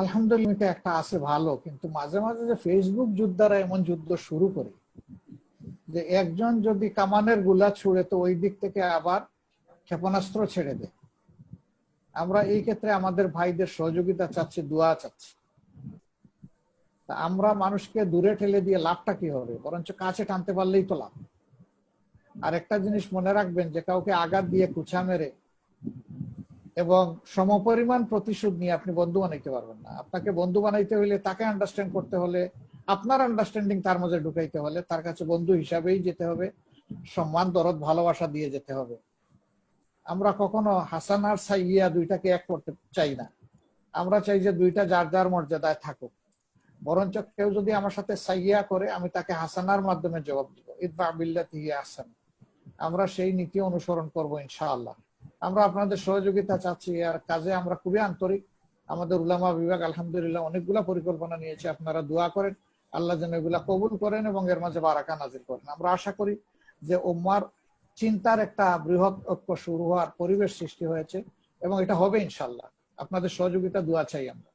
আলহামদুলিল্লাহ একটা আছে ভালো, কিন্তু মাঝে মাঝে যে ফেসবুক যোদ্ধারা এমন যুদ্ধ শুরু করে যে একজন যদি কামানের গুলা ছুড়ে তো ওই দিক থেকে আবার ক্ষেপণাস্ত্র ছেড়ে দেয়। আমরা এই ক্ষেত্রে আমাদের ভাইদের সহযোগিতা চাচ্ছি, দোয়া চাচ্ছি। তা আমরা মানুষকে দূরে ঠেলে দিয়ে লাভটা কি হবে, বরঞ্চ কাছে টানতে পারলেই তো লাভ। আর একটা জিনিস মনে রাখবেন, যে কাউকে আঘাত দিয়ে কুচা মেরে এবং সমপরিমাণ প্রতিশোধ নিয়ে আপনি বন্ধু বানাইতে পারবেন না। আপনাকে বন্ধু বানাইতে হলে তাকে আন্ডারস্ট্যান্ড করতে হলে, আপনার আন্ডারস্ট্যান্ডিং তার মাঝে ঢুকাইতে হলে তার কাছে বন্ধু হিসাবেই যেতে হবে, সম্মান দরদ ভালোবাসা দিয়ে যেতে হবে। আমরা কখনো হাসান আর সাইয়া দুইটাকে এক করতে চাই না। আমরা চাই যে দুইটা যার যার মর্যাদায় থাকুক। বরঞ্চ কেউ যদি আমার সাথে সাইয়া করে, আমি তাকে হাসানার মাধ্যমে জবাব দিব, ইদফা বিল্লাতি হিয়া আহসান। আমরা সেই নীতি অনুসরণ করব ইনশাআল্লাহ। আমরা আপনাদের সহযোগিতা চাচ্ছি, আর কাজে আমরা খুবই আন্তরিক। আমাদের উলামা বিভাগ আলহামদুলিল্লাহ অনেকগুলা পরিকল্পনা নিয়েছে, আপনারা দোয়া করেন আল্লাহ যেন এগুলা কবুল করেন এবং এর মাঝে বারাকা নাজিল করেন। আমরা আশা করি যে উম্মার চিন্তার একটা বৃহৎ ঐক্য শুরু হওয়ার পরিবেশ সৃষ্টি হয়েছে এবং এটা হবে ইনশাআল্লাহ। আপনাদের সহযোগিতা দোয়া চাই আমরা।